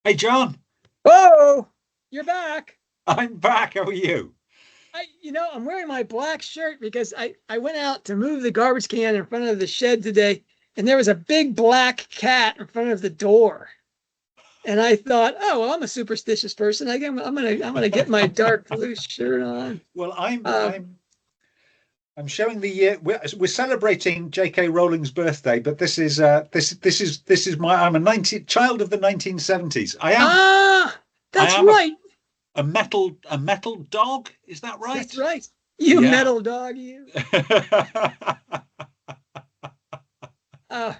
Hey, John, Oh, you're back. I'm back. How are you? I'm wearing my black shirt because I went out to move the garbage can in front of the shed today, and there was a big black cat in front of the door. And I thought, oh, well, I'm a superstitious person. I'm gonna get my dark blue shirt on. Well, I'm Um, I'm I'm showing the year. We're celebrating J.K. Rowling's birthday, but this is my. I'm a 19 child of the 1970s. ah, I that's am right. a metal dog. Is that That's right? right. You Yeah. metal dog, you. Uh,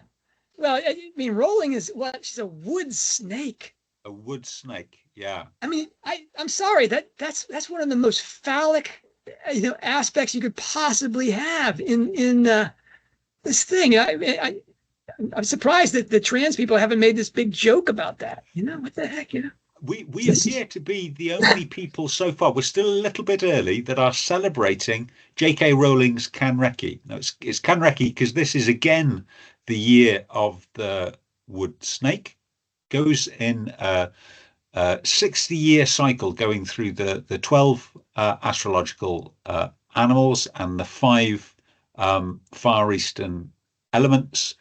well, I mean, Rowling is what? She's a wood snake. A wood snake. Yeah. I mean, I'm sorry that's one of the most phallic, aspects you could possibly have in this thing. I'm surprised that the trans people haven't made this big joke about that. What the heck? We This is appear to be the only people so far. We're still a little bit early that are celebrating J.K. Rowling's Kanreki. No, it's Kanreki because this is again the year of the wood snake. Goes in a 60-year cycle, going through the 12 astrological animals and the five Far Eastern elements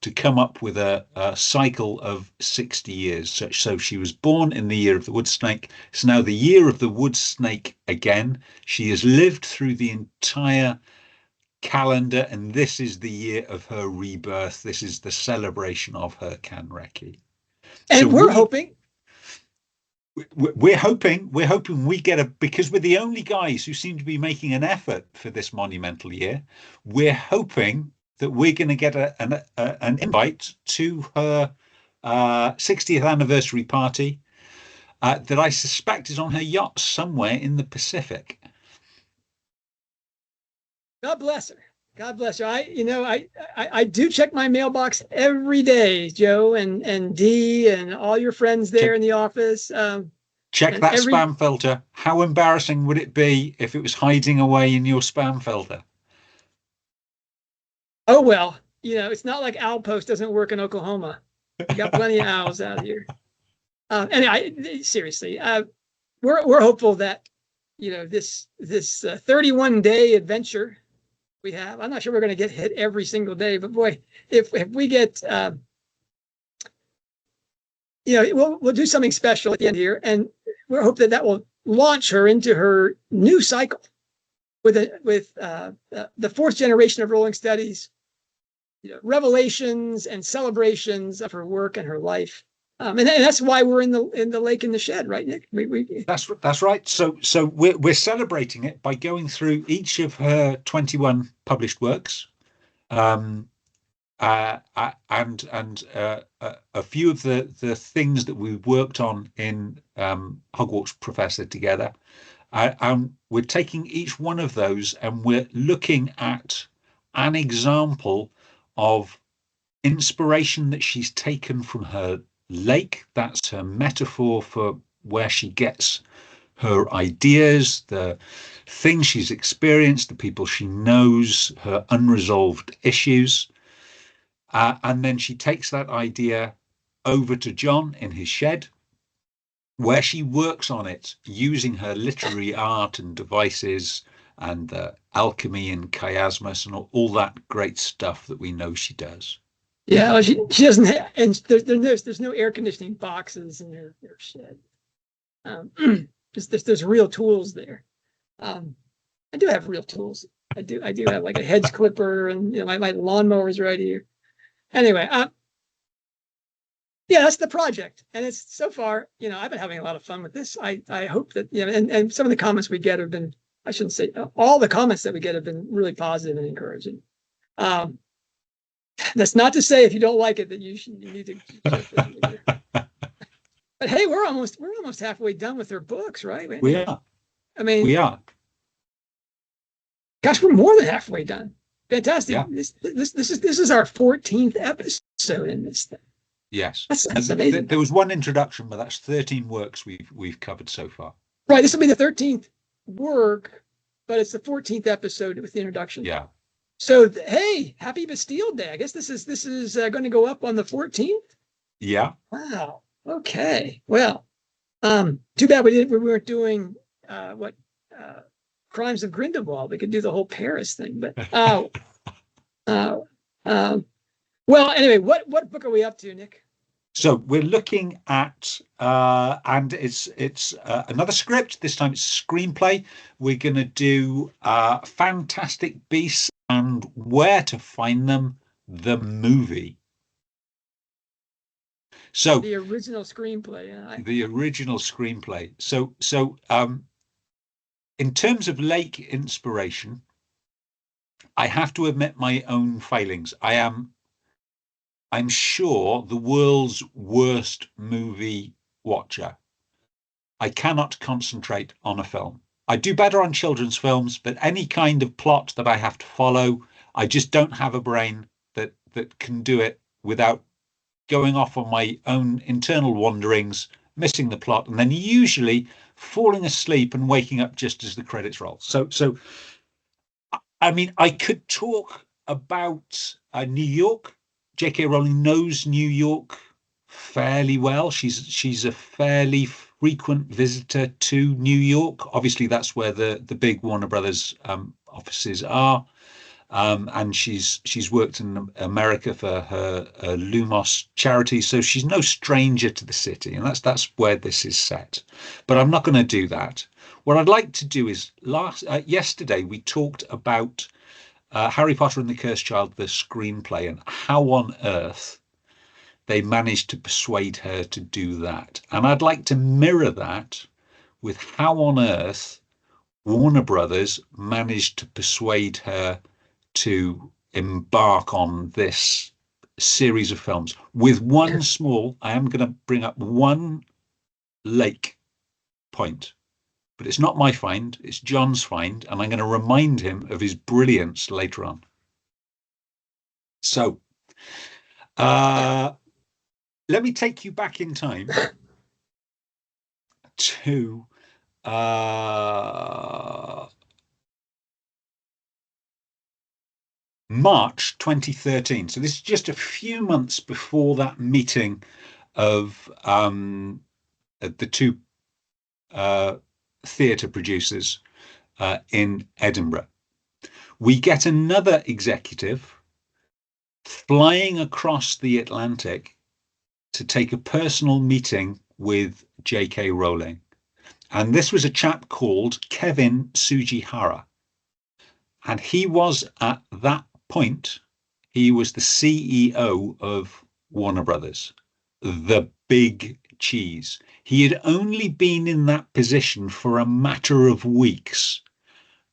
to come up with a cycle of 60 years. So she was born in the year of the wood snake. It's now the year of the wood snake again. She has lived through the entire calendar, and this is the year of her rebirth. This is the celebration of her Kanreki. So and we're hoping we get because we're the only guys who seem to be making an effort for this monumental year. We're hoping that we're going to get an invite to her 60th anniversary party that I suspect is on her yacht somewhere in the Pacific. God bless her. God bless her. I do check my mailbox every day, Joe and Dee and all your friends there Check in the office. check And that spam filter. How embarrassing would it be if it was hiding away in your spam filter? oh well, it's not like Owl Post doesn't work in Oklahoma. We got plenty of owls out here. Anyway, seriously, we're hopeful that this 31-day adventure we have. I'm not sure we're going to get hit every single day, but boy, if we get, we'll do something special at the end here, and we hope that will launch her into her new cycle with the fourth generation of Rolling Studies, revelations and celebrations of her work and her life. And that's why we're in the lake in the shed, right, Nick? That's right. So we're celebrating it by going through each of her 21 published works, and a few of the things that we worked on in Hogwarts Professor together. And we're taking each one of those and we're looking at an example of inspiration that she's taken from her lake. That's her metaphor for where she gets her ideas, the things she's experienced, the people she knows, her unresolved issues. And then she takes that idea over to John in his shed, where she works on it using her literary art and devices and alchemy and chiasmus and all that great stuff that we know she does. Yeah, well, she doesn't have, and there's no air conditioning boxes in her shed. There's real tools there. I do have real tools. I do have like a hedge clipper, and my lawnmower is right here. Anyway, yeah, that's the project, and it's so far. I've been having a lot of fun with this. I hope that and some of the comments we get have been. I shouldn't say all the comments that we get have been really positive and encouraging. That's not to say if you don't like it that you need to. But hey, we're almost halfway done with her books, right? We are. I mean, We are. gosh, we're more than halfway done. Fantastic. Yeah. This is our 14th episode in this thing. Yes. That's amazing. There was one introduction, but that's 13 works we've covered so far. Right. This will be the 13th work, but it's the 14th episode with the introduction. Yeah. So hey, happy Bastille Day. I guess this is going to go up on the 14th. Yeah. Wow. Okay. Well, too bad we weren't doing Crimes of Grindelwald. We could do the whole Paris thing, but uh, well, anyway, what book are we up to, Nick? So we're looking at, and it's another script. This time it's screenplay. We're going to do Fantastic Beasts and Where to Find Them, the movie. So the original screenplay. The original screenplay. So in terms of Lake inspiration, I have to admit my own failings. I'm sure the world's worst movie watcher. I cannot concentrate on a film. I do better on children's films, but any kind of plot that I have to follow, I just don't have a brain that can do it without going off on my own internal wanderings, missing the plot, and then usually falling asleep and waking up just as the credits roll. So I mean, I could talk about New York. J.K. Rowling knows New York fairly well. She's a fairly frequent visitor to New York. Obviously, that's where the big Warner Brothers offices are. And she's worked in America for her Lumos charity, so she's no stranger to the city, and that's where this is set. But I'm not going to do that. What I'd like to do is yesterday we talked about Harry Potter and the Cursed Child, the screenplay, and how on earth they managed to persuade her to do that. And I'd like to mirror that with how on earth Warner Brothers managed to persuade her to embark on this series of films with one small, I am going to bring up one Lake point, but it's not my find, it's John's find, and I'm going to remind him of his brilliance later on. So, let me take you back in time to March 2013. So this is just a few months before that meeting of the two theatre producers in Edinburgh. We get another executive flying across the Atlantic to take a personal meeting with J.K. Rowling. And this was a chap called Kevin Sujihara. And he was at that point, he was the CEO of Warner Brothers, the big cheese. He had only been in that position for a matter of weeks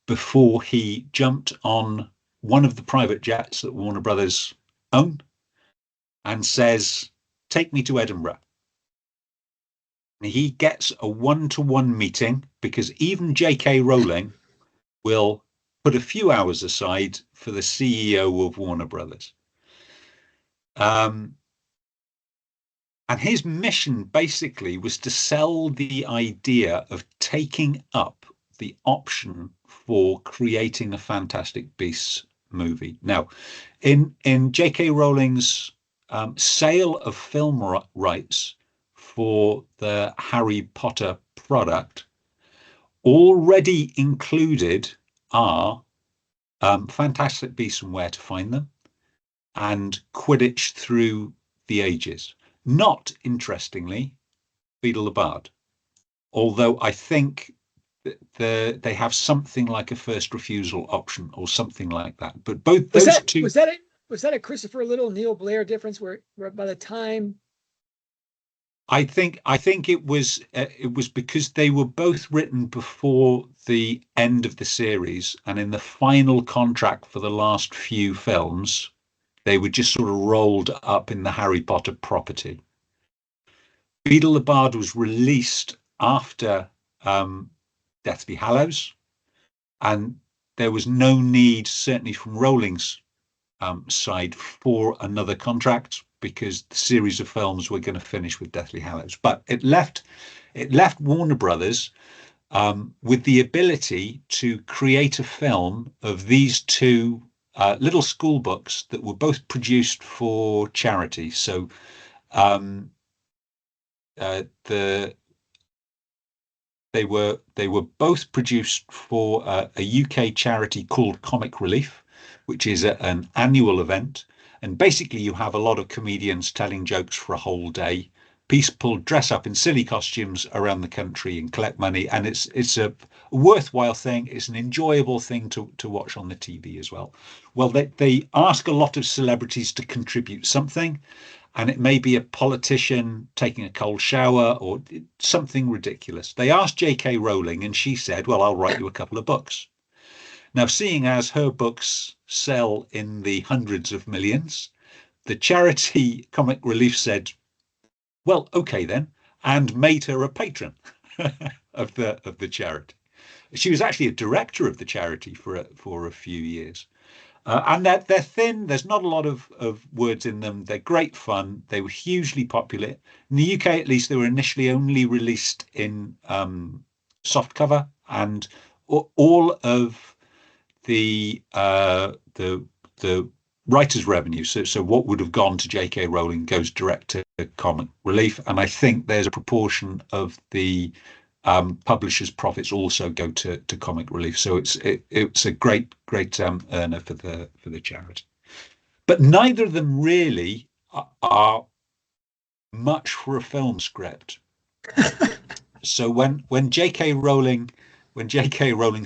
before he jumped on one of the private jets that Warner Brothers own and says, take me to Edinburgh. And he gets a one-to-one meeting because even J.K. Rowling will put a few hours aside for the CEO of Warner Brothers. And his mission basically was to sell the idea of taking up the option for creating a Fantastic Beasts movie. Now, in J.K. Rowling's sale of film rights for the Harry Potter product, already included are Fantastic Beasts and Where to Find Them and Quidditch Through the Ages. Not, interestingly, Beedle the Bard, although I think they have something like a first refusal option or something like that. But both those two... Was that a Christopher Little, Neil Blair difference where by the time... I think it was because they were both written before the end of the series, and in the final contract for the last few films, they were just sort of rolled up in the Harry Potter property. Beedle the Bard was released after Deathly Hallows, and there was no need, certainly from Rowling's side, for another contract, because the series of films were going to finish with Deathly Hallows. But it left Warner Brothers with the ability to create a film of these two little school books that were both produced for charity. So the they were both produced for a UK charity called Comic Relief, which is an annual event. And basically, you have a lot of comedians telling jokes for a whole day. People dress up in silly costumes around the country and collect money, and it's a worthwhile thing. It's an enjoyable thing to watch on the TV as well. Well, they ask a lot of celebrities to contribute something, and it may be a politician taking a cold shower or something ridiculous. They asked J.K. Rowling, and she said, "Well, I'll write you a couple of books." Now, seeing as her books sell in the hundreds of millions, the charity Comic Relief said, "Well, okay then," and made her a patron of the charity. She was actually a director of the charity for a few years. And they're thin. There's not a lot of words in them. They're great fun. They were hugely popular. In the UK, at least, they were initially only released in softcover, and all of the writer's revenue, so what would have gone to J.K. Rowling goes direct to Comic Relief, and I think there's a proportion of the publishers' profits also go to Comic Relief. So it's a great earner for the charity. But neither of them really are much for a film script. So when J.K. Rowling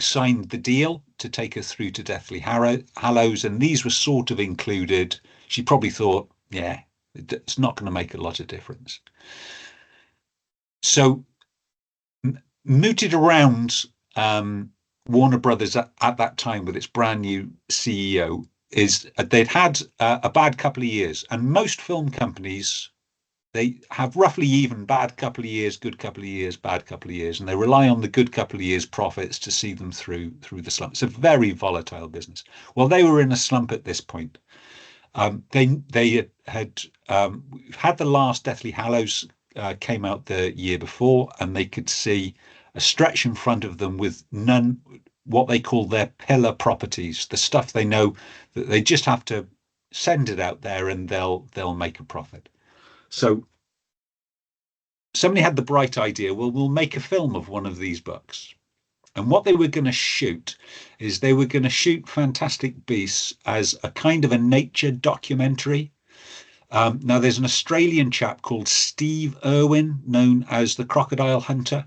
signed the deal to take her through to Deathly Hallows, and these were sort of included, she probably thought, yeah, it's not going to make a lot of difference. So mooted around Warner Brothers at that time with its brand new CEO is they'd had a bad couple of years, and most film companies, they have roughly even bad couple of years, good couple of years, bad couple of years, and they rely on the good couple of years profits to see them through the slump. It's a very volatile business. Well, they were in a slump at this point. They had the last Deathly Hallows came out the year before, and they could see a stretch in front of them with none, what they call their pillar properties, the stuff they know that they just have to send it out there and they'll make a profit. So somebody had the bright idea, well, we'll make a film of one of these books. And what they were going to shoot is they were going to shoot Fantastic Beasts as a kind of a nature documentary. Now, there's an Australian chap called Steve Irwin, known as the Crocodile Hunter.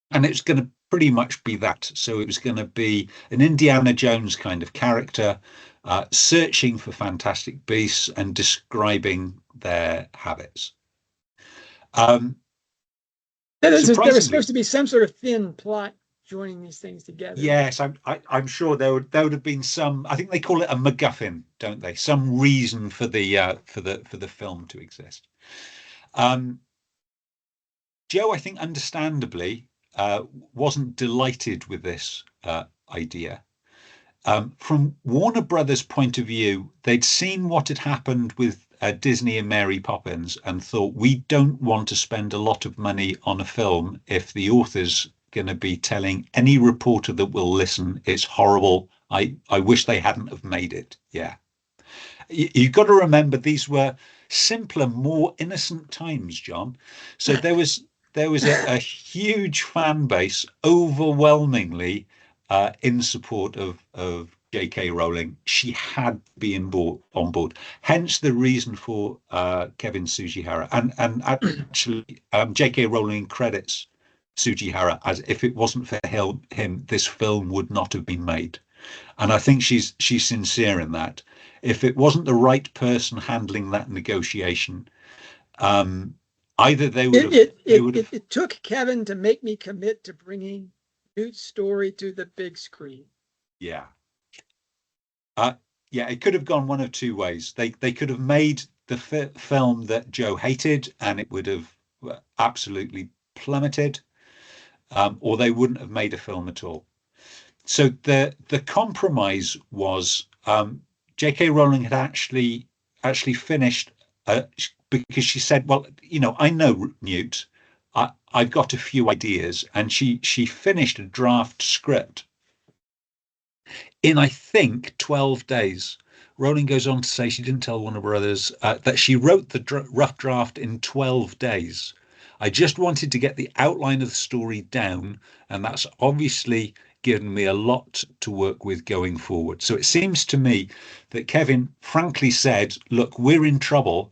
And it's going to pretty much be that. So it was going to be an Indiana Jones kind of character, searching for fantastic beasts and describing their habits. There was supposed to be some sort of thin plot joining these things together. Yes, I'm sure there would have been some. I think they call it a MacGuffin, don't they? Some reason for the film to exist. Joe, I think, understandably, wasn't delighted with this idea. From Warner Brothers' point of view, they'd seen what had happened with Disney and Mary Poppins and thought, we don't want to spend a lot of money on a film if the author's going to be telling any reporter that will listen, it's horrible. I wish they hadn't have made it. Yeah. You've got to remember, these were simpler, more innocent times, John. So there was a huge fan base, overwhelmingly in support of J.K. Rowling. She had been on board. Hence the reason for Kevin Tsujihara. And actually, J.K. Rowling credits Tsujihara as, if it wasn't for him, this film would not have been made. And I think she's sincere in that. If it wasn't the right person handling that negotiation, either they would have. It took Kevin to make me commit to bringing Newt's story to the big screen. Yeah. Yeah, it could have gone one of two ways. They could have made the film that Joe hated, and it would have absolutely plummeted, or they wouldn't have made a film at all. So the compromise was J.K. Rowling had actually finished because she said, well, I know Newt, I've got a few ideas, and she finished a draft script in, I think, 12 days. Rowling goes on to say she didn't tell Warner Brothers that she wrote the rough draft in 12 days. I just wanted to get the outline of the story down, and that's obviously given me a lot to work with going forward. So it seems to me that Kevin frankly said, look, we're in trouble.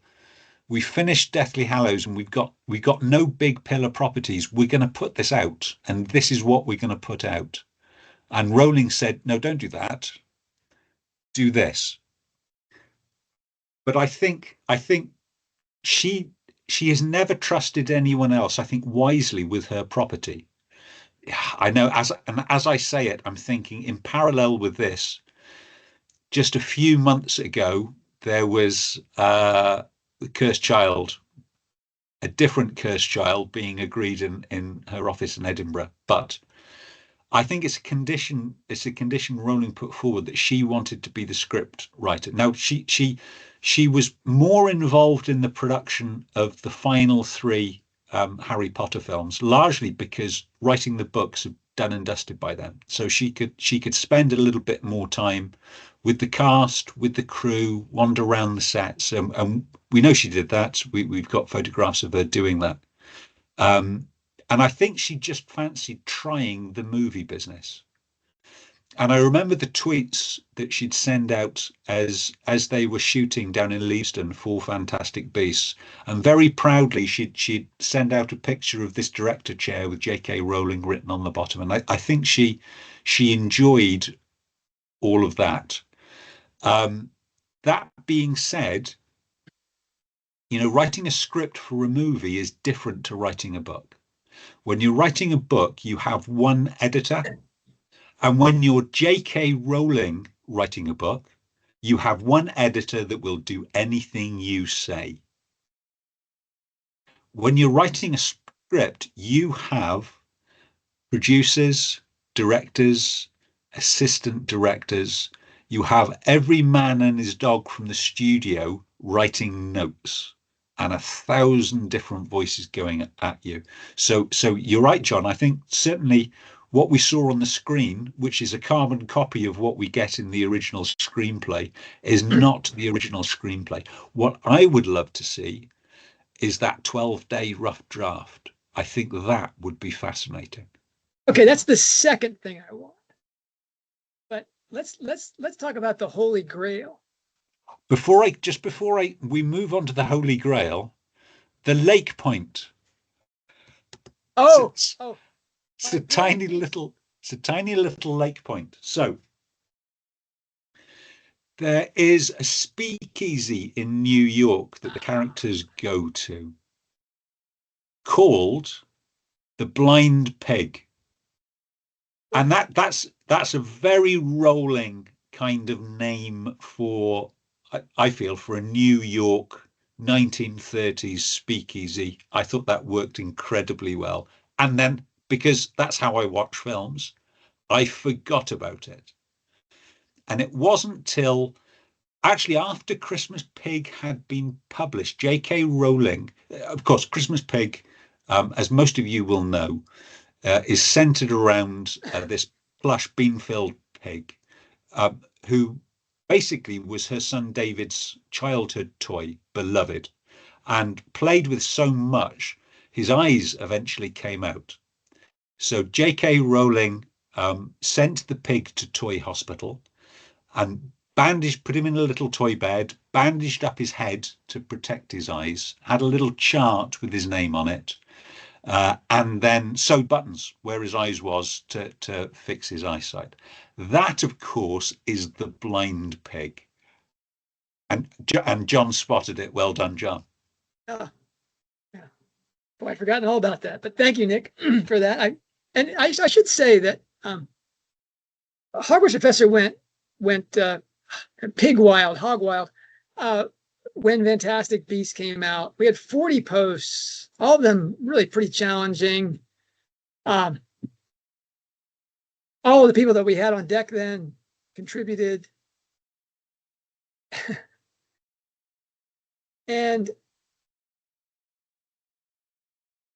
We finished Deathly Hallows and we've got no big pillar properties. We're going to put this out, and this is what we're going to put out. And Rowling said, no, don't do that. Do this. But I think she she has never trusted anyone else, I think, wisely with her property. I know, as I say it, I'm thinking in parallel with this, just a few months ago, there was the Cursed Child, a different Cursed Child being agreed in her office in Edinburgh. But I think it's a condition. It's a condition Rowling put forward that she wanted to be the script writer. Now she was more involved in the production of the final three Harry Potter films, largely because writing the books had done and dusted by then. So she could spend a little bit more time with the cast, with the crew, wander around the sets, and we know she did that. We've got photographs of her doing that. Um, and I think she just fancied trying the movie business. And I remember the tweets that she'd send out as they were shooting down in Leavesden for Fantastic Beasts, and very proudly she'd send out a picture of this director chair with J.K. Rowling written on the bottom. And I think she enjoyed all of that. That being said, writing a script for a movie is different to writing a book. When you're writing a book, you have one editor. And when you're J.K. Rowling writing a book, you have one editor that will do anything you say. When you're writing a script, you have producers, directors, assistant directors. You have every man and his dog from the studio writing notes and 1,000 different voices going at you. So you're right, John. I think certainly what we saw on the screen, which is a carbon copy of what we get in the original screenplay, is not the original screenplay. What I would love to see is that 12-day rough draft. I think that would be fascinating. Okay, that's the second thing I want. But let's talk about the Holy Grail. Before we move on to the Holy Grail, the Lake Point. Oh, it's a tiny little lake point. So there is a speakeasy in New York that the characters go to called the Blind Pig. And that's a very Rowling kind of name for, I feel, for a New York 1930s speakeasy. I thought that worked incredibly well. And then, because that's how I watch films, I forgot about it. And it wasn't till actually after Christmas Pig had been published, J.K. Rowling, of course, Christmas Pig, as most of you will know, is centered around this plush bean-filled pig, who basically was her son David's childhood toy, beloved, and played with so much, his eyes eventually came out. So J.K. Rowling sent the pig to Toy Hospital and put him in a little toy bed, bandaged up his head to protect his eyes, had a little chart with his name on it, and then sewed buttons where his eyes was to fix his eyesight. That, of course, is the Blind Pig. And John spotted it. Well done, John. Yeah. Boy, I'd forgotten all about that. But thank you, Nick, for that. I should say that Hogwarts Professor went pig wild, hog wild, when Fantastic Beasts came out. We had 40 posts, all of them really pretty challenging. All of the people that we had on deck then contributed. And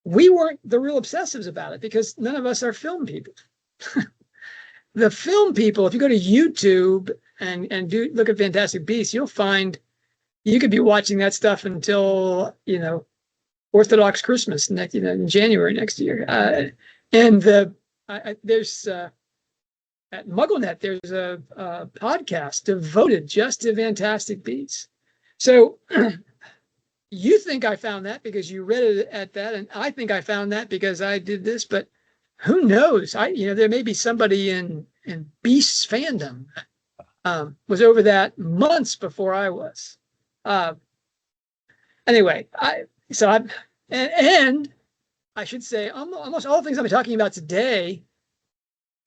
we weren't the real obsessives about it because none of us are film people. The film people, if you go to YouTube and look at Fantastic Beasts, you'll find you could be watching that stuff until, Orthodox Christmas next, in January next year. And there's at MuggleNet, there's a podcast devoted just to Fantastic Beasts. So you think I found that because you read it at that, and I think I found that because I did this, but who knows? There may be somebody in Beasts fandom was over that months before I was. Anyway, I should say almost all the things I'll be talking about today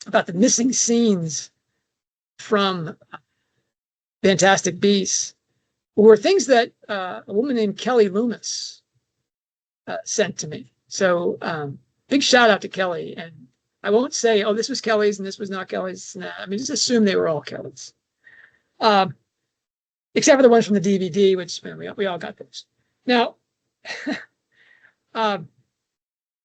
about the missing scenes from Fantastic Beasts were things that a woman named Kelly Loomis sent to me. So big shout out to Kelly. And I won't say, oh, this was Kelly's and this was not Kelly's. Nah, I mean, just assume they were all Kelly's. Except for the ones from the DVD, which we all got those. Now,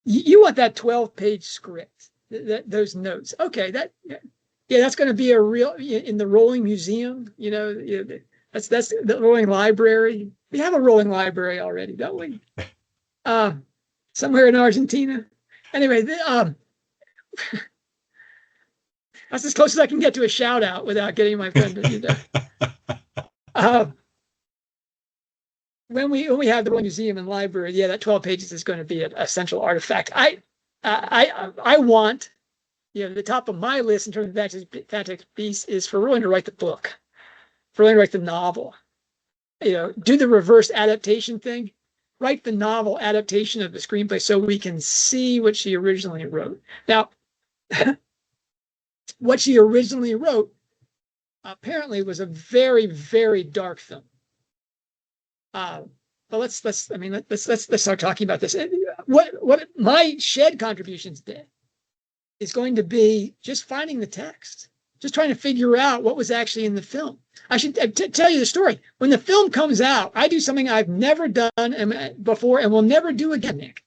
you want that 12-page script, those notes. Okay, that's going to be a real in the Rowling Museum. That's the Rowling Library. We have a Rowling Library already, don't we? Somewhere in Argentina. Anyway, that's as close as I can get to a shout out without getting my friend to when we have the Rowling Museum and Library, that 12 pages is going to be a central artifact. I want, the top of my list in terms of Fantastic Beasts is for Rowling to write the book, for Rowling to write the novel. Do the reverse adaptation thing, write the novel adaptation of the screenplay so we can see what she originally wrote. Now, what she originally wrote apparently was a very, very dark film. But let's start talking about this. What my shed contributions did is going to be just finding the text, just trying to figure out what was actually in the film. I should tell you the story. When the film comes out, I do something I've never done before and will never do again, Nick,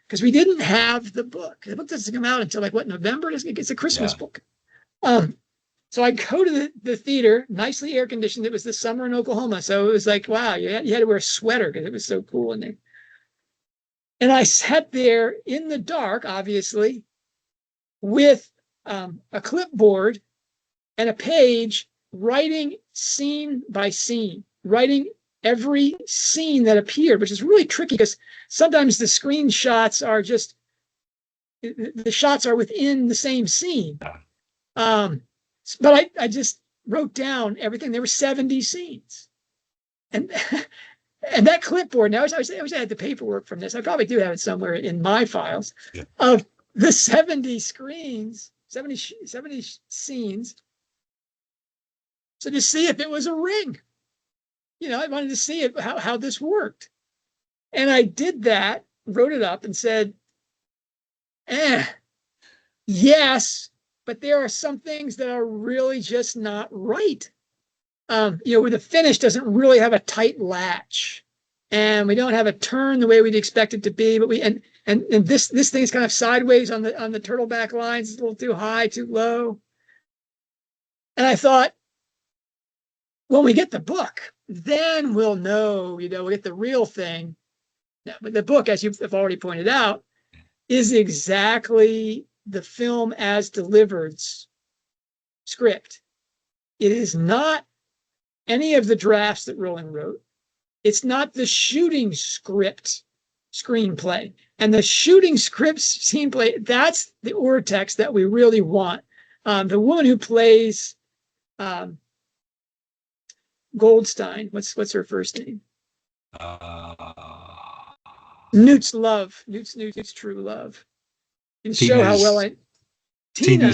because we didn't have the book. The book doesn't come out until November? It's a Christmas book. So I go to the theater, nicely air conditioned. It was the summer in Oklahoma, so it was like, wow, you had to wear a sweater because it was so cool in there. And I sat there in the dark, obviously, with a clipboard and a page, writing scene by scene, writing every scene that appeared, which is really tricky because sometimes the screenshots are just, the shots are within the same scene. But I just wrote down everything. There were 70 scenes. And that clipboard, now I wish I had the paperwork from this. I probably do have it somewhere in my files of the 70 screens, 70 scenes. So to see if it was a ring, I wanted to see how this worked. And I did that, wrote it up and said, yes, but there are some things that are really just not right. Where the finish doesn't really have a tight latch, and we don't have a turn the way we'd expect it to be. But and this thing's kind of sideways on the turtleback lines. It's a little too high, too low. And I thought, when we get the book, then we'll know. We'll get the real thing. Now, but the book, as you've already pointed out, is exactly the film as delivered script. It is not any of the drafts that Rowling wrote. It's not the shooting script screenplay. And the shooting script screenplay, that's the Urtext that we really want. The woman who plays Goldstein, what's her first name? Newt's true love. You can show how well Tina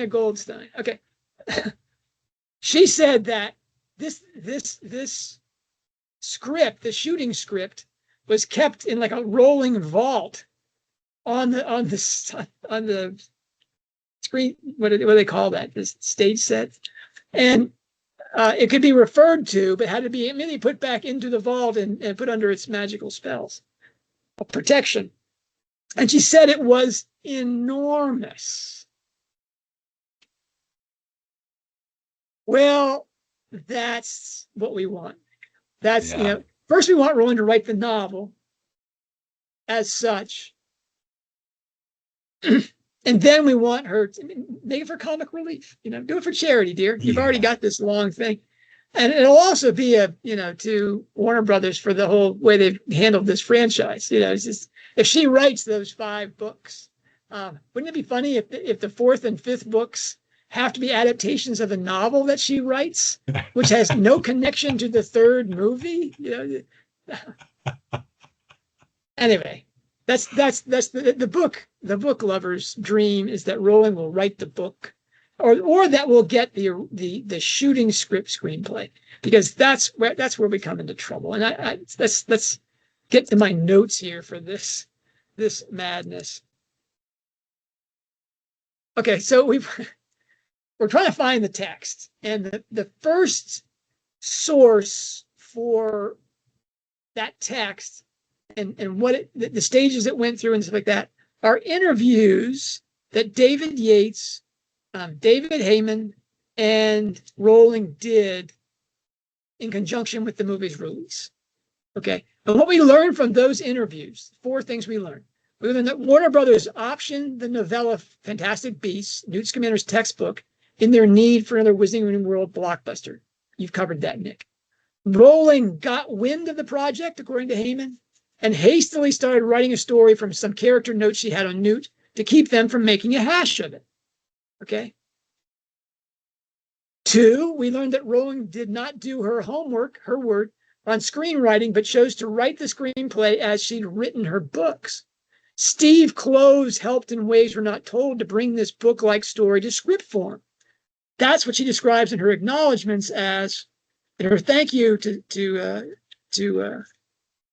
Goldstein. Okay. She said that this script, the shooting script, was kept in like a rolling vault on the screen. What do they call that? This stage set, and it could be referred to, but had to be immediately put back into the vault and put under its magical spells of protection. And she said it was enormous. Well, that's what we want. That's, first we want Rowling to write the novel. as such. And then we want her to make it for comic relief, do it for charity, dear. You've already got this long thing. And it'll also be to Warner Brothers for the whole way they've handled this franchise. It's just, if she writes those 5 books, wouldn't it be funny if the 4th and 5th books have to be adaptations of a novel that she writes, which has no connection to the 3rd movie? Anyway, that's the book. The book lover's dream is that Rowling will write the book, or that we'll get the shooting script screenplay, because that's where we come into trouble. And let's get to my notes here for this madness. Okay, so we're trying to find the text, and the first source for that text and what the stages it went through and stuff like that are interviews that David Yates, David Heyman, and Rowling did in conjunction with the movie's release. Okay, and what we learned from those interviews, 4 things we learned. We learned that Warner Brothers optioned the novella Fantastic Beasts, Newt Scamander's textbook, in their need for another Wizarding World blockbuster. You've covered that, Nick. Rowling got wind of the project, according to Heyman, and hastily started writing a story from some character notes she had on Newt to keep them from making a hash of it. Okay. 2, we learned that Rowling did not do her homework, her word, on screenwriting, but chose to write the screenplay as she'd written her books. Steve Kloves helped in ways we're not told to bring this book-like story to script form. That's what she describes in her acknowledgments as, in her thank you to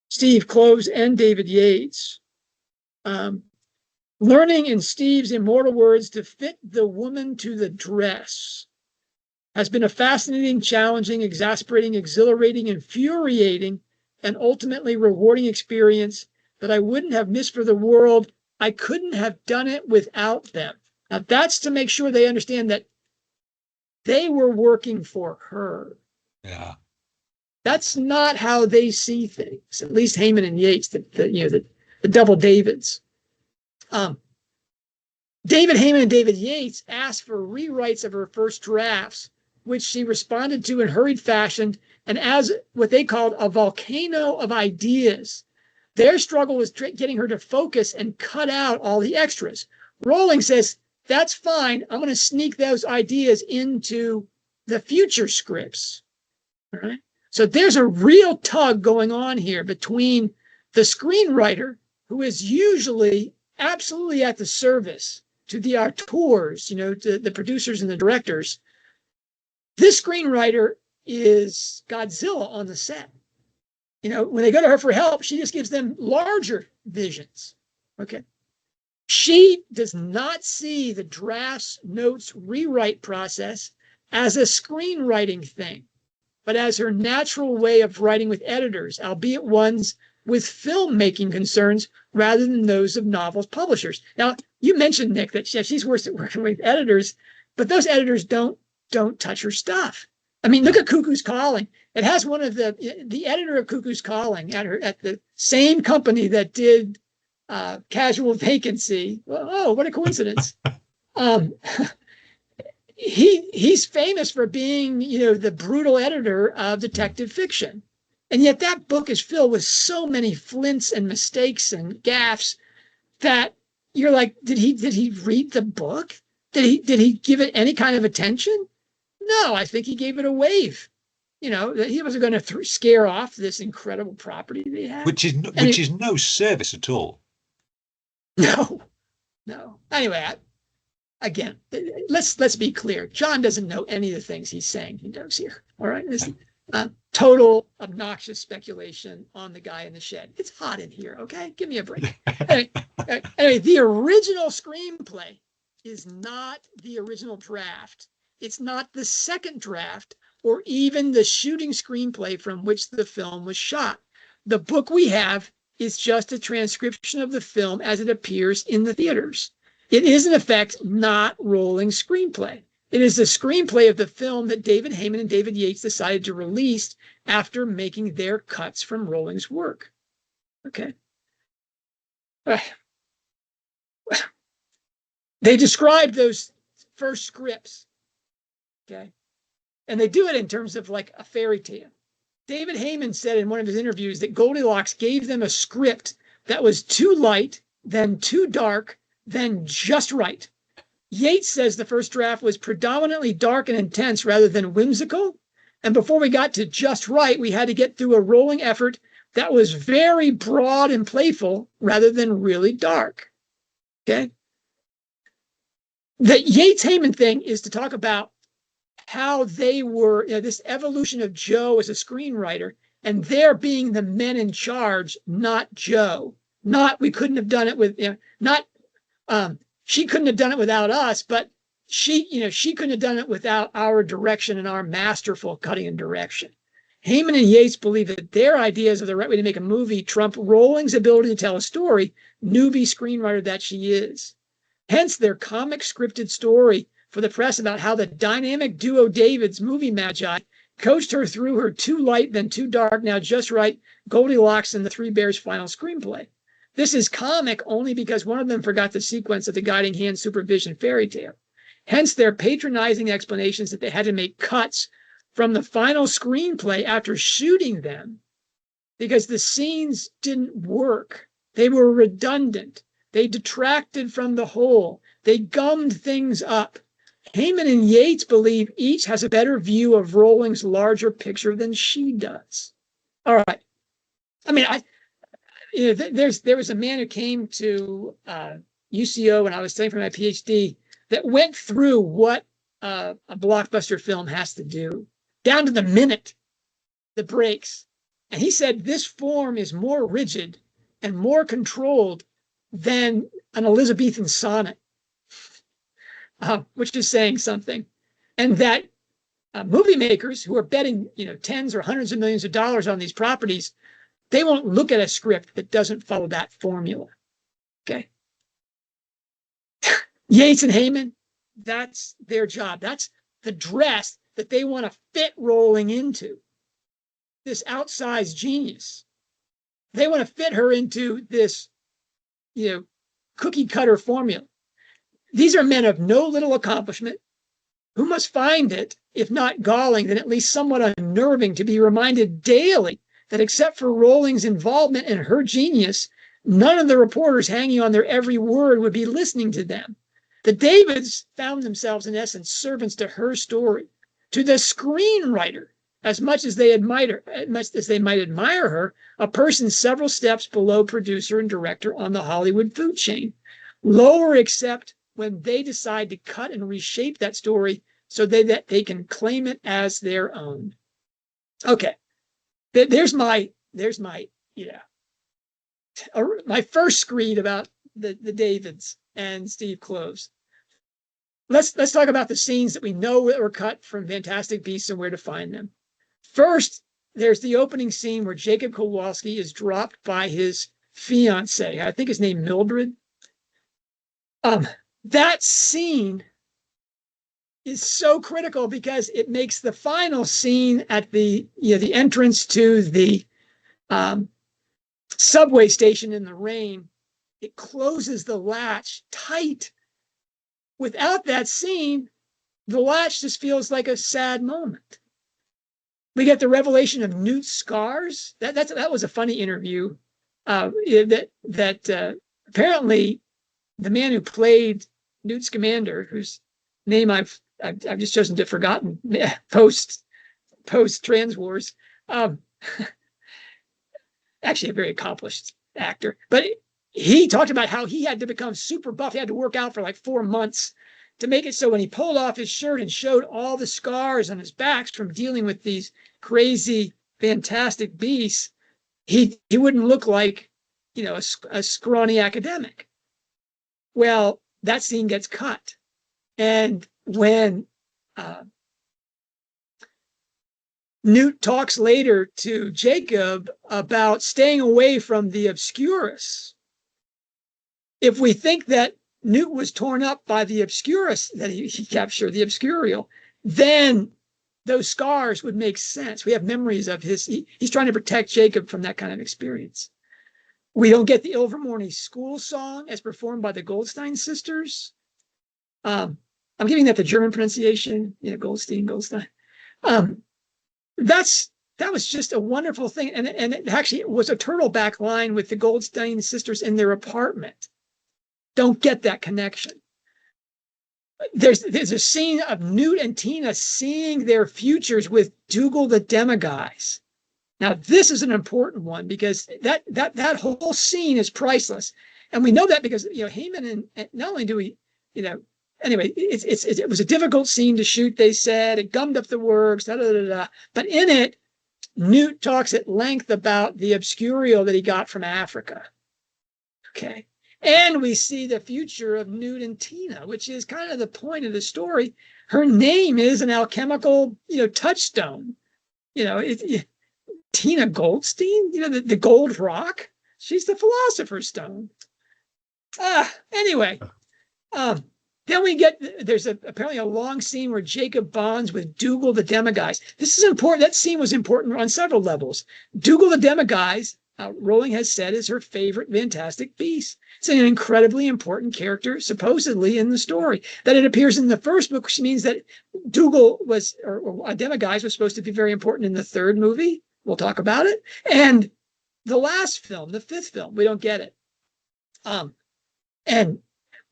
Steve Kloves and David Yates. Learning in Steve's immortal words to fit the woman to the dress has been a fascinating, challenging, exasperating, exhilarating, infuriating, and ultimately rewarding experience that I wouldn't have missed for the world. I couldn't have done it without them. Now, that's to make sure they understand that they were working for her. Yeah. That's not how they see things, at least Heyman and Yates, the double Davids. David Heyman and David Yates asked for rewrites of her first drafts, which she responded to in hurried fashion and as what they called a volcano of ideas. Their struggle was getting her to focus and cut out all the extras. Rowling says, that's fine. I'm going to sneak those ideas into the future scripts. All right. So there's a real tug going on here between the screenwriter, who is usually absolutely at the service to the auteurs, to the producers and the directors. This screenwriter is Godzilla on the set. When they go to her for help, she just gives them larger visions. Okay. She does not see the drafts, notes, rewrite process as a screenwriting thing, but as her natural way of writing with editors, albeit ones with filmmaking concerns rather than those of novels publishers. Now, you mentioned, Nick, that she's working with editors, but those editors don't touch her stuff. I mean, look at Cuckoo's Calling. It has one of the editor of Cuckoo's Calling at the same company that did Casual Vacancy. Oh, what a coincidence. He's famous for being, the brutal editor of detective fiction. And yet that book is filled with so many flints and mistakes and gaffes that you're like, did he read the book? Did he give it any kind of attention? No, I think he gave it a wave. He wasn't going to scare off this incredible property they had. Which is no service at all. No. Anyway, again, let's be clear. John doesn't know any of the things he's saying he knows here. All right, this total obnoxious speculation on the guy in the shed. It's hot in here. Okay, give me a break. Anyway, the original screenplay is not the original draft. It's not the second draft or even the shooting screenplay from which the film was shot. The book we have is just a transcription of the film as it appears in the theaters. It is, in effect, not Rowling's screenplay. It is the screenplay of the film that David Heyman and David Yates decided to release after making their cuts from Rowling's work. Okay. Uh, they describe those first scripts, okay? And they do it in terms of like a fairy tale. David Heyman said in one of his interviews that Goldilocks gave them a script that was too light, then too dark, then just right. Yates says the first draft was predominantly dark and intense rather than whimsical. And before we got to just right, we had to get through a Rowling effort that was very broad and playful rather than really dark. Okay? The Yates-Heyman thing is to talk about how they were, this evolution of Joe as a screenwriter, and they're being the men in charge, not Joe. Not we couldn't have done it with, not she couldn't have done it without us, but she couldn't have done it without our direction and our masterful cutting and direction. Heyman and Yates believe that their ideas of the right way to make a movie trump Rowling's ability to tell a story, newbie screenwriter that she is. Hence their comic scripted story for the press about how the dynamic duo David's movie magi coached her through her too light, then too dark, now just right, Goldilocks and the Three Bears final screenplay. This is comic only because one of them forgot the sequence of the guiding hand supervision fairy tale. Hence their patronizing explanations that they had to make cuts from the final screenplay after shooting them because the scenes didn't work. They were redundant. They detracted from the whole. They gummed things up. Heyman and Yates believe each has a better view of Rowling's larger picture than she does. All right. I mean, there was a man who came to UCO when I was studying for my PhD that went through what a blockbuster film has to do, down to the minute, the breaks. And he said this form is more rigid and more controlled than an Elizabethan sonnet, which is saying something. And that movie makers who are betting tens or hundreds of millions of dollars on these properties, they won't look at a script that doesn't follow that formula. Okay. Yates and Heyman, that's their job. That's the dress that they want to fit Rowling into. This outsized genius. They want to fit her into this, cookie cutter formula. These are men of no little accomplishment who must find it, if not galling, then at least somewhat unnerving to be reminded daily that except for Rowling's involvement and her genius, none of the reporters hanging on their every word would be listening to them. The Davids found themselves, in essence, servants to her story, to the screenwriter, as much as they might admire her, a person several steps below producer and director on the Hollywood food chain, lower except when they decide to cut and reshape that story so that they can claim it as their own. Okay, there's my first screed about the Davids and Steve Kloves. Let's talk about the scenes that we know were cut from Fantastic Beasts and where to find them. First, there's the opening scene where Jacob Kowalski is dropped by his fiancée. I think his name Mildred. That scene is so critical because it makes the final scene at the entrance to the subway station in the rain. It closes the latch tight. Without that scene, the latch just feels like a sad moment. We get the revelation of Newt's scars. That was a funny interview. That apparently the man who played Newt Scamander, whose name I've just chosen to forgotten post Trans Wars, actually a very accomplished actor, but he talked about how he had to become super buff. He had to work out for like 4 months to make it so when he pulled off his shirt and showed all the scars on his backs from dealing with these crazy, fantastic beasts, he wouldn't look like, a scrawny academic. Well, that scene gets cut. And when Newt talks later to Jacob about staying away from the obscurus, if we think that Newt was torn up by the obscurus that he captured, the obscurial, then those scars would make sense. We have memories of he's trying to protect Jacob from that kind of experience. We don't get the Ilvermorny school song as performed by the Goldstein sisters. I'm giving that the German pronunciation, Goldstein. That was just a wonderful thing. And it actually was a turtleback line with the Goldstein sisters in their apartment. Don't get that connection. There's a scene of Newt and Tina seeing their futures with Dougal the Demiguise. Now, this is an important one because that whole scene is priceless. And we know that because, Heyman and not only do we, anyway, it was a difficult scene to shoot, they said. It gummed up the works, But in it, Newt talks at length about the obscurial that he got from Africa. Okay. And we see the future of Newt and Tina, which is kind of the point of the story. Her name is an alchemical, touchstone. Tina Goldstein, the gold rock. She's the philosopher's stone. Anyway, then there's apparently a long scene where Jacob bonds with Dougal the Demiguise. This is important. That scene was important on several levels. Dougal the Demiguise, Rowling has said, is her favorite Fantastic Beast. It's an incredibly important character, supposedly, in the story. That it appears in the first book, which means that Dougal or a Demiguise was supposed to be very important in the third movie. We'll talk about it. And the last film, the fifth film, we don't get it. And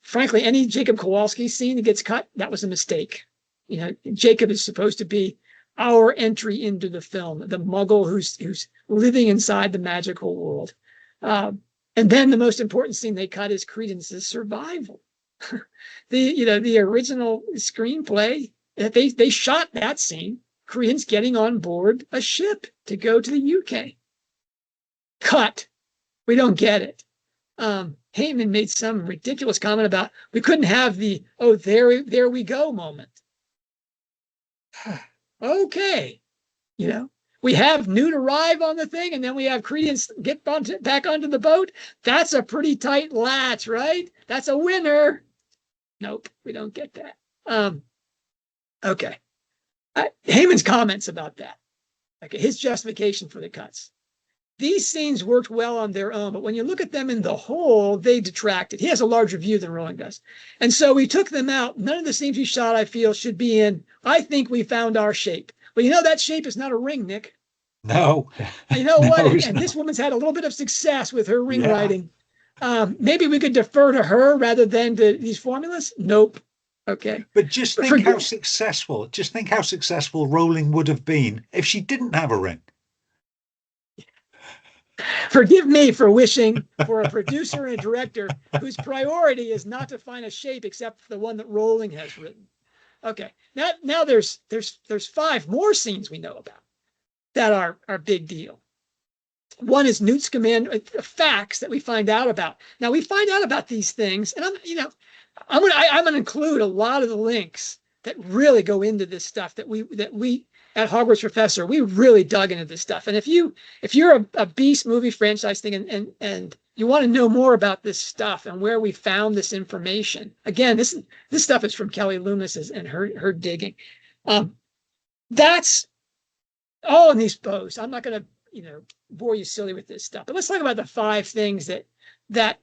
frankly, any Jacob Kowalski scene that gets cut, that was a mistake. Jacob is supposed to be our entry into the film, the Muggle who's living inside the magical world. And then the most important scene they cut is Credence's survival. The original screenplay, they shot that scene, Credence getting on board a ship to go to the UK. Cut. We don't get it. Heyman made some ridiculous comment about we couldn't have the, there we go moment. Okay. We have Newt arrive on the thing, and then we have Credence get back onto the boat. That's a pretty tight latch, right? That's a winner. Nope, we don't get that. Okay. Heyman's comments about that. Okay, his justification for the cuts. These scenes worked well on their own, but when you look at them in the whole, they detracted. He has a larger view than Rowling does. And so we took them out. None of the scenes we shot, I feel, should be in, I think we found our shape. But that shape is not a ring, Nick. No. You know what? No, and this woman's had a little bit of success with her ring writing. Maybe we could defer to her rather than to these formulas? Nope. Okay. But just think how successful Rowling would have been if she didn't have a ring. Forgive me for wishing for a producer and a director whose priority is not to find a shape except the one that Rowling has written. Okay. Now there's 5 more scenes we know about that are big deal. One is Newt's command, facts that we find out about. Now we find out about these things, and I'm going to include a lot of the links that really go into this stuff that we at Hogwarts Professor, we really dug into this stuff. And if you're a Beast movie franchise thing and you want to know more about this stuff and where we found this information, again, this stuff is from Kelly Loomis's and her digging. That's all in these posts. I'm not going to bore you silly with this stuff, but let's talk about the 5 things that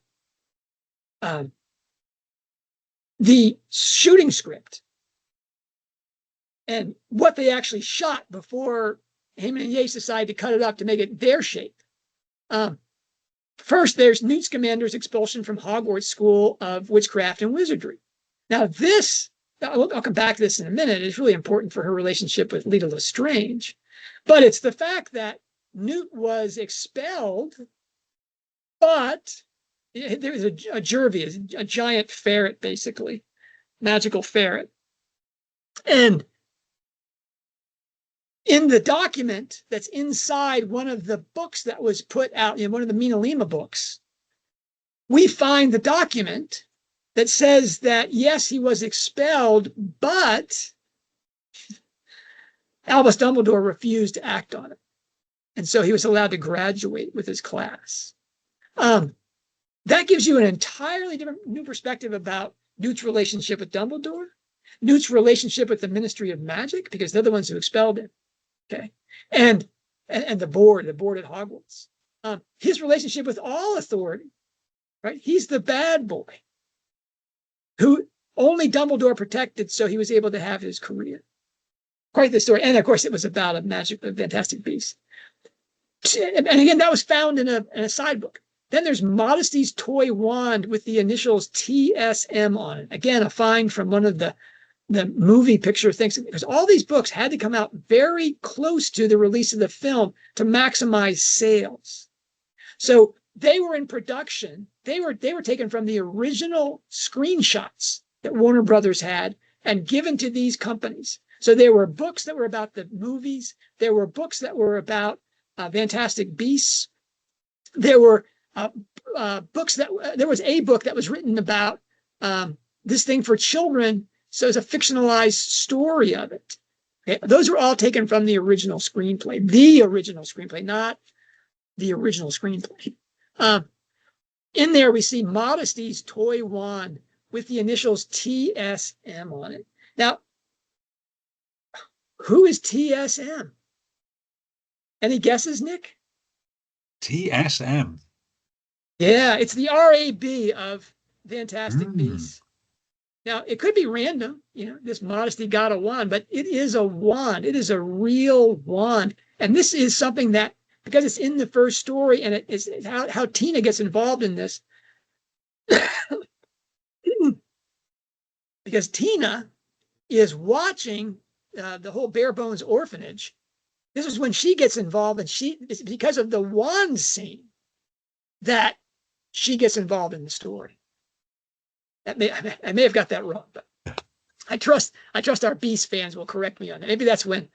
the shooting script and what they actually shot before Heyman and Yates decided to cut it up to make it their shape. First, there's Newt Scamander's expulsion from Hogwarts School of Witchcraft and Wizardry. Now this, I'll come back to this in a minute, is really important for her relationship with Leta Lestrange. But it's the fact that Newt was expelled, but there was a Jervy, a giant ferret, basically, magical ferret. And in the document that's inside one of the books that was put out, one of the Minalima books, we find the document that says that, yes, he was expelled, but Albus Dumbledore refused to act on it. And so he was allowed to graduate with his class. That gives you an entirely different new perspective about Newt's relationship with Dumbledore, Newt's relationship with the Ministry of Magic, because they're the ones who expelled him. Okay. And the board at Hogwarts. his relationship with all authority, right? He's the bad boy who only Dumbledore protected, so he was able to have his career. Quite the story. And of course, it was about a fantastic beast. And again, that was found in a side book. Then there's Modesty's Toy Wand with the initials TSM on it. Again, a find from one of the movie picture things, because all these books had to come out very close to the release of the film to maximize sales. So they were in production. They were taken from the original screenshots that Warner Brothers had and given to these companies. So there were books that were about the movies. There were books that were about Fantastic Beasts. There were books that there was a book that was written about this thing for children. So it's a fictionalized story of it. Okay? Those were all taken from the original screenplay, not the original screenplay. In there, we see Modesty's Toy Wand with the initials TSM on it. Now, who is TSM? Any guesses, Nick? TSM. Yeah, it's the RAB of Fantastic Beasts. Now, it could be random, this Modesty got a wand, but it is a wand. It is a real wand. And this is something that, because it's in the first story and it is how Tina gets involved in this. Because Tina is watching the whole Bare Bones orphanage. This is when she gets involved, and it's because of the wand scene that she gets involved in the story. I may have got that wrong, but I trust our Beast fans will correct me on that. Maybe that's when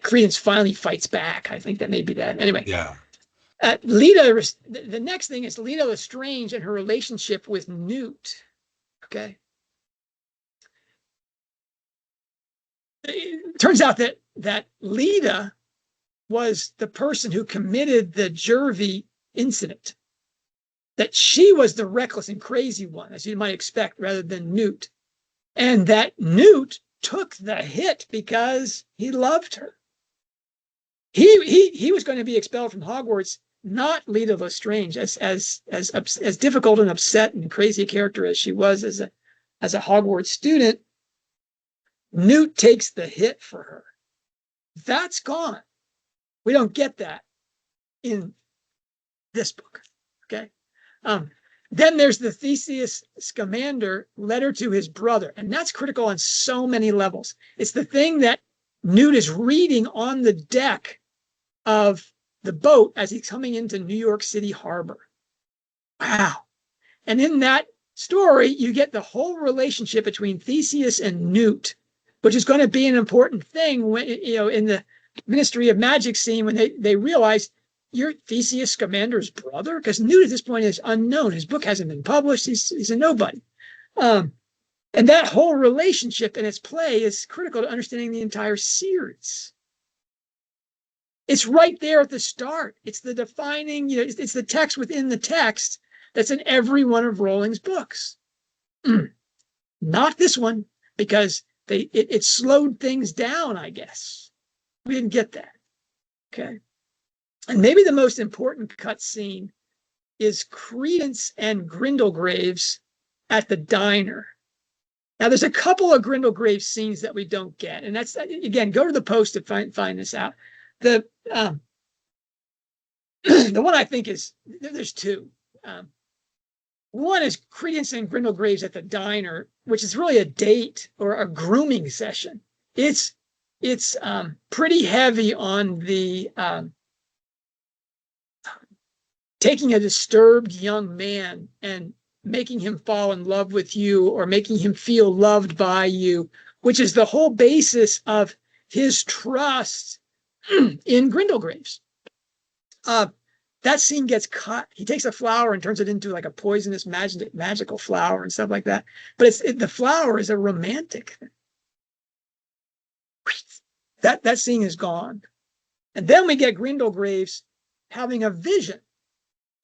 Credence finally fights back. I think that may be that. Anyway, yeah. Lita. The next thing is Lita Lestrange and her relationship with Newt. Okay. It turns out that Lita was the person who committed the Jervy incident, that she was the reckless and crazy one, as you might expect, rather than Newt, and that Newt took the hit because he loved her. He was going to be expelled from Hogwarts, not Lita Lestrange, as difficult and upset and crazy a character as she was as a Hogwarts student. Newt takes the hit for her. That's gone. We don't get that in this book. Okay. Then there's the Theseus Scamander letter to his brother, and that's critical on so many levels. It's the thing that Newt is reading on the deck of the boat as he's coming into New York City Harbor. Wow. And in that story, you get the whole relationship between Theseus and Newt, which is going to be an important thing when, in the Ministry of Magic scene, when they realize you're Theseus Scamander's brother, because Newt at this point is unknown. His book hasn't been published. He's a nobody. And that whole relationship and its play is critical to understanding the entire series. It's right there at the start. It's the defining, it's the text within the text that's in every one of Rowling's books. Not this one, because it slowed things down, I guess. We didn't get that. Okay. And maybe the most important cut scene is Credence and Grindlegraves at the diner. Now, there's a couple of Grindlegraves scenes that we don't get. And that's, again, go to the post to find this out. The one I think is, there's two. One is Credence and Grindlegraves at the diner, which is really a date or a grooming session. It's pretty heavy on the taking a disturbed young man and making him fall in love with you or making him feel loved by you, which is the whole basis of his trust in Grindlegraves. That scene gets cut. He takes a flower and turns it into like a poisonous magical flower and stuff like that. But the flower is a romantic thing. That scene is gone. And then we get Grindlegraves having a vision,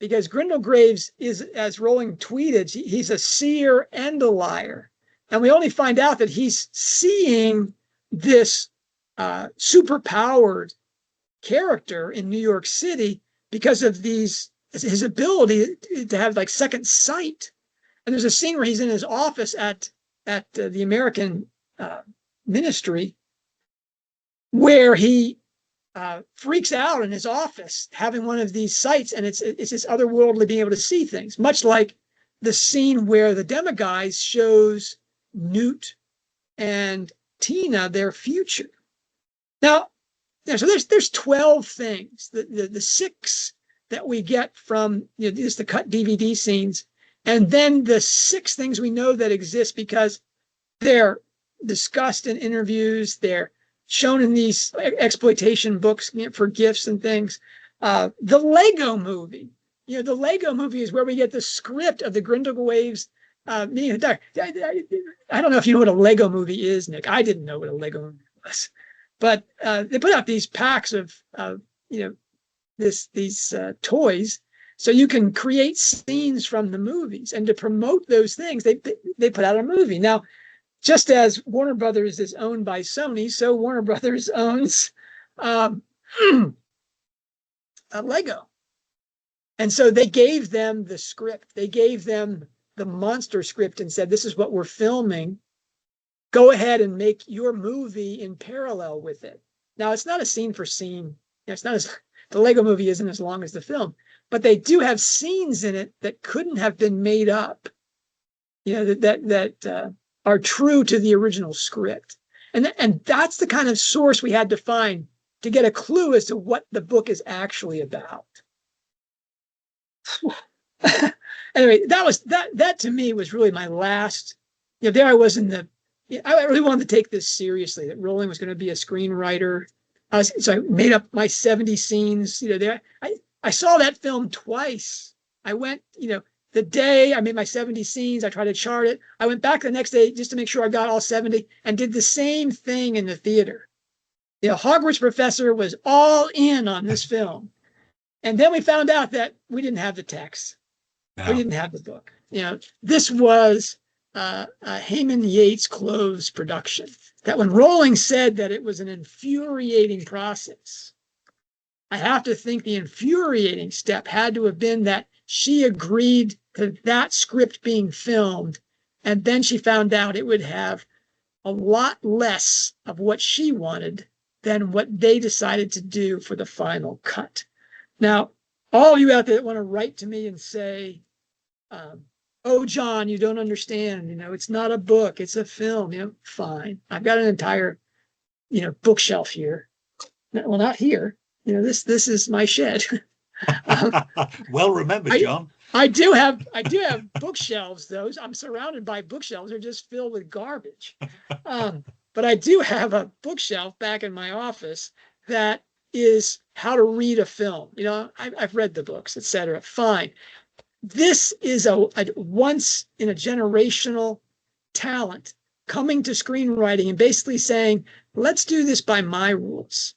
because Grindlegraves is, as Rowling tweeted, he's a seer and a liar. And we only find out that he's seeing this superpowered character in New York City because of his ability to have like second sight. And there's a scene where he's in his office at the American ministry, where he freaks out in his office having one of these sights, and it's this otherworldly being able to see things, much like the scene where the Demiguise shows Newt and Tina their future. Now, so there's 12 things. The 6 that we get from just the cut DVD scenes, and then the 6 things we know that exist because they're discussed in interviews, they're shown in these exploitation books for gifts and things. The Lego movie. The Lego movie is where we get the script of the Grindelwaves meeting the Dark. I don't know if you know what a Lego movie is, Nick. I didn't know what a Lego movie was. But they put out these packs of these toys, so you can create scenes from the movies. And to promote those things, they put out a movie. Now, just as Warner Brothers is owned by Sony, so Warner Brothers owns Lego. And so they gave them the script. They gave them the monster script and said, this is what we're filming. Go ahead and make your movie in parallel with it. Now, it's not a scene for scene. It's not the Lego movie isn't as long as the film, but they do have scenes in it that couldn't have been made up, that are true to the original script. And that's the kind of source we had to find to get a clue as to what the book is actually about. Anyway, that to me was really my last, there I was I really wanted to take this seriously, that Rowling was going to be a screenwriter. So I made up my 70 scenes. I saw that film twice. I went, the day I made my 70 scenes, I tried to chart it. I went back the next day just to make sure I got all 70 and did the same thing in the theater. Hogwarts professor was all in on this film. And then we found out that we didn't have the text. No. We didn't have the book. This was Heyman Yates Cloves production. That when Rowling said that it was an infuriating process, I have to think the infuriating step had to have been that she agreed to that script being filmed, and then she found out it would have a lot less of what she wanted than what they decided to do for the final cut. Now, all of you out there that want to write to me and say, oh, John, you don't understand, it's not a book, it's a film, fine. I've got an entire, bookshelf here. Well, not here. This is my shed. Well remembered, John. I do have bookshelves, though. I'm surrounded by bookshelves. They're just filled with garbage. But I do have a bookshelf back in my office that is how to read a film. I've read the books, etc. Fine. This is a once in a generational talent coming to screenwriting and basically saying, let's do this by my rules.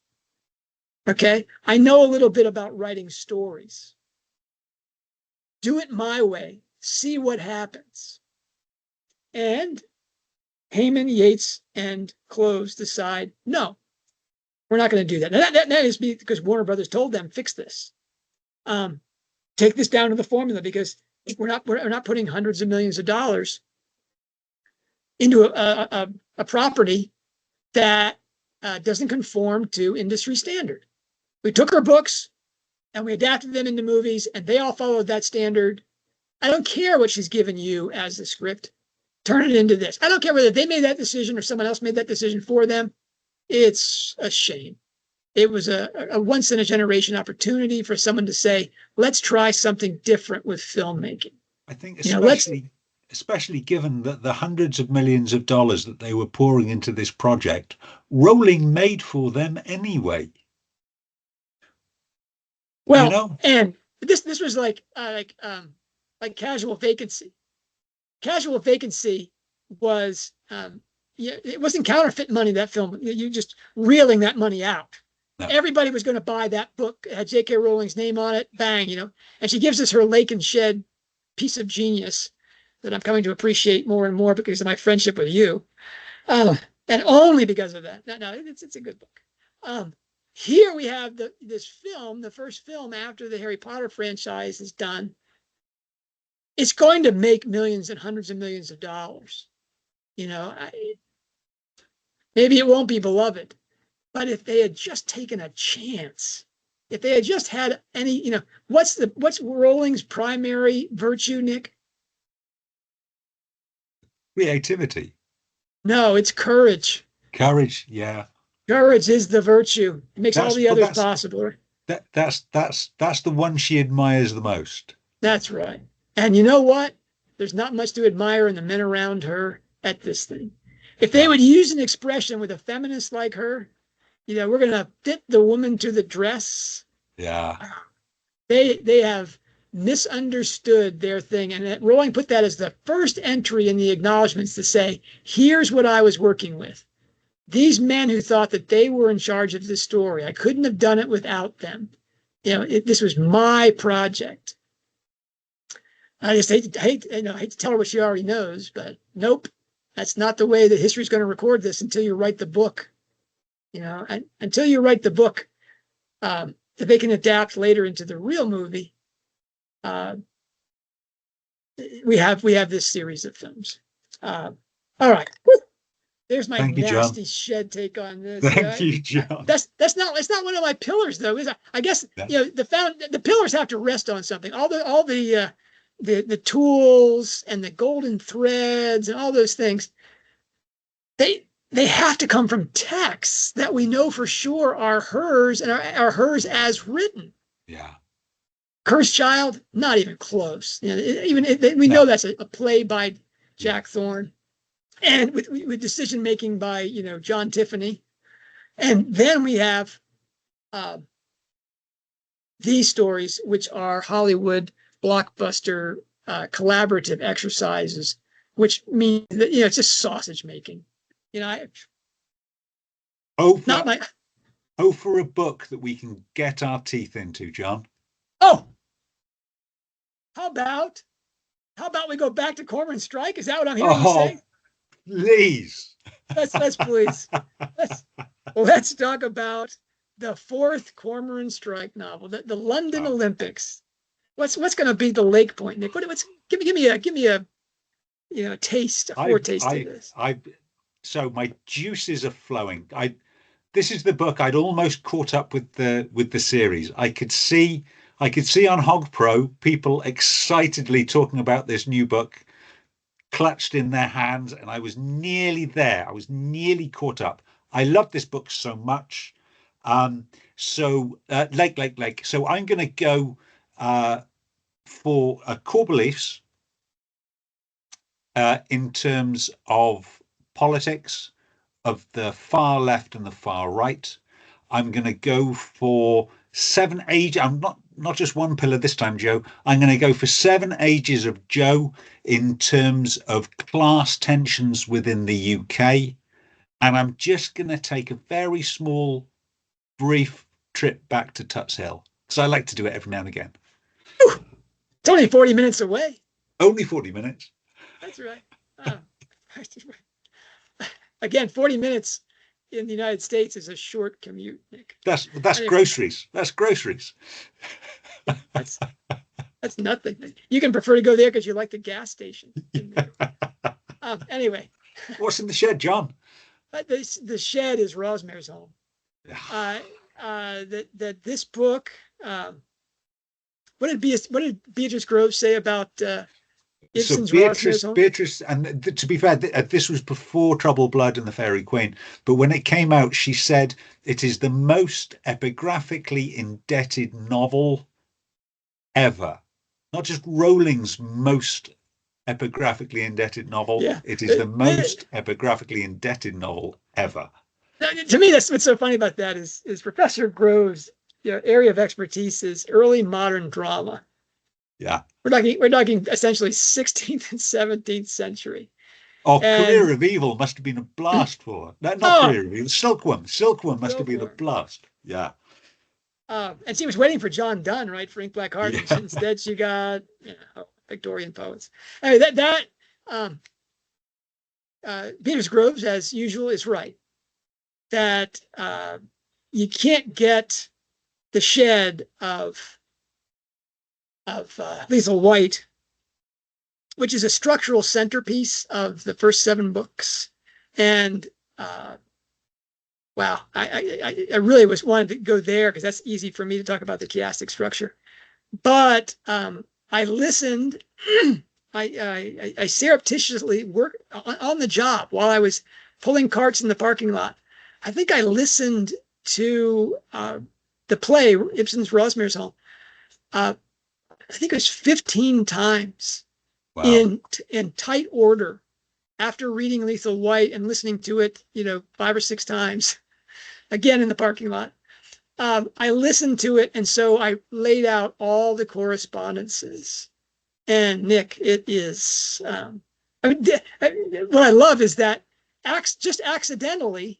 Okay? I know a little bit about writing stories. Do it my way. See what happens. And Heyman, Yates, and Cloves decide, no, we're not going to do that. Now, that is because Warner Brothers told them, fix this. Take this down to the formula, because we're not putting hundreds of millions of dollars into a property that doesn't conform to industry standard. We took our books and we adapted them into movies, and they all followed that standard. I don't care what she's given you as the script. Turn it into this. I don't care whether they made that decision or someone else made that decision for them. It's a shame. It was a once in a generation opportunity for someone to say, let's try something different with filmmaking. I think especially given that the hundreds of millions of dollars that they were pouring into this project, Rowling made for them anyway. Well, and this was like Casual Vacancy. Casual Vacancy was it wasn't counterfeit money, that film. You just reeling that money out. No. Everybody was going to buy that book. It had J.K. Rowling's name on it. Bang, And she gives us her Lake and Shed piece of genius that I'm coming to appreciate more and more because of my friendship with you. And only because of that. No, it's a good book. Here we have this film, the first film after the Harry Potter franchise is done. It's going to make millions and hundreds of millions of dollars. You know, maybe it won't be beloved, but if they had just taken a chance, if they had just had any, you know, what's Rowling's primary virtue, Nick? Creativity. No, it's courage. Courage, yeah. Courage is the virtue. It makes all the others possible. That's the one she admires the most. That's right. And you know what? There's not much to admire in the men around her at this thing. If they would use an expression with a feminist like her, you know, we're going to fit the woman to the dress. Yeah. They have misunderstood their thing. And Rowling put that as the first entry in the acknowledgments to say, here's what I was working with. These men who thought that they were in charge of the story, I couldn't have done it without them. You know, this was my project. I just hate to tell her what she already knows, but nope, that's not the way that history is going to record this until you write the book. You know, and until you write the book that they can adapt later into the real movie. We have this series of films. All right. There's my nasty shed take on this. Thank you, John. That's not one of my pillars, though. Is I guess you know the pillars have to rest on something. All the tools and the golden threads and all those things. They have to come from texts that we know for sure are hers and are hers as written. Yeah. Cursed Child, not even close. You know, we know that's a play by Jack Thorne. And with decision making by, you know, John Tiffany. And then we have these stories, which are Hollywood blockbuster collaborative exercises, which mean that, you know, it's just sausage making. You know, for a book that we can get our teeth into, John. Oh, how about we go back to Cormoran Strike? Is that what I'm hearing you say? Please. Let's please. Let's talk about the fourth Cormoran Strike novel, the London Olympics. What's going to be the Lake Point, Nick? Give me a you know, taste, a foretaste of this. So my juices are flowing. This is the book I'd almost caught up with the series. I could see on Hog Pro people excitedly talking about this new book, clutched in their hands, and I was nearly there. I was nearly caught up. I love this book so much. Lake. So I'm going to go for core beliefs in terms of politics of the far left and the far right. I'm going to go for 7 ages. I'm not just one pillar this time, Joe. I'm going to go for 7 ages of Joe in terms of class tensions within the UK. And I'm just going to take a very small, brief trip back to Tuts Hill, because I like to do it every now and again. It's only 40 minutes away. Only 40 minutes. That's right. Again, 40 minutes in the United States is a short commute, Nick. That's groceries. That's groceries. That's nothing. You can prefer to go there because you like the gas station. Anyway. What's in the shed, John? The shed is Rosmersholm. That this book. What did Beatrice Groves say about Ibsen's Beatrice, and to be fair, this was before Troubled Blood and the Fairy Queen, but when it came out, she said it is the most epigraphically indebted novel ever. Not just Rowling's most epigraphically indebted novel. Yeah. It is the most epigraphically indebted novel ever. To me, that's what's so funny about that is Professor Groves' area of expertise is early modern drama. Yeah. We're talking essentially 16th and 17th century. Career of Evil must have been a blast for her. No, not Career of Evil. Silkworm must have been a blast. Yeah. And she was waiting for John Donne, right, for Ink Black Heart. Yeah. And instead she got Victorian poets. Anyway, Beatrice Groves, as usual, is right. That you can't get the shed of Lethal White, which is a structural centerpiece of the first 7 books. And wow, I really wanted to go there because that's easy for me to talk about the chiastic structure. But I listened. I surreptitiously worked on the job while I was pulling carts in the parking lot. I think I listened to the play, Ibsen's Rosmersholm. I think it was 15 times. Wow. in tight order after reading Lethal White and listening to it, 5 or 6 times, again in the parking lot. I listened to it, and so I laid out all the correspondences. And Nick, it is, what I love is that just accidentally,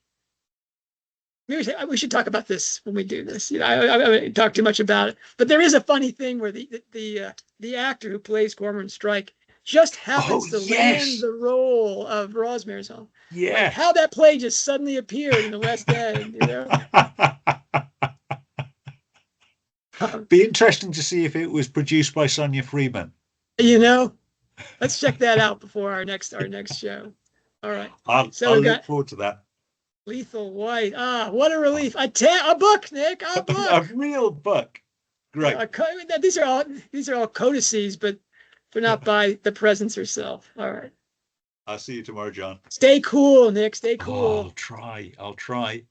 maybe we should talk about this when we do this. I won't talk too much about it, but there is a funny thing where the actor who plays Cormoran Strike just happens to land the role of Rosmersholm. Yeah. Like how that play just suddenly appeared in the West End, Be interesting to see if it was produced by Sonia Freeman. Let's check that out before our next show. All right. I'll look forward to that. Lethal White. What a relief. A book, Nick. A book. A real book. Great. These are all codices, but they're not by the presence herself. All right. I'll see you tomorrow, John. Stay cool, Nick. Stay cool. I'll try.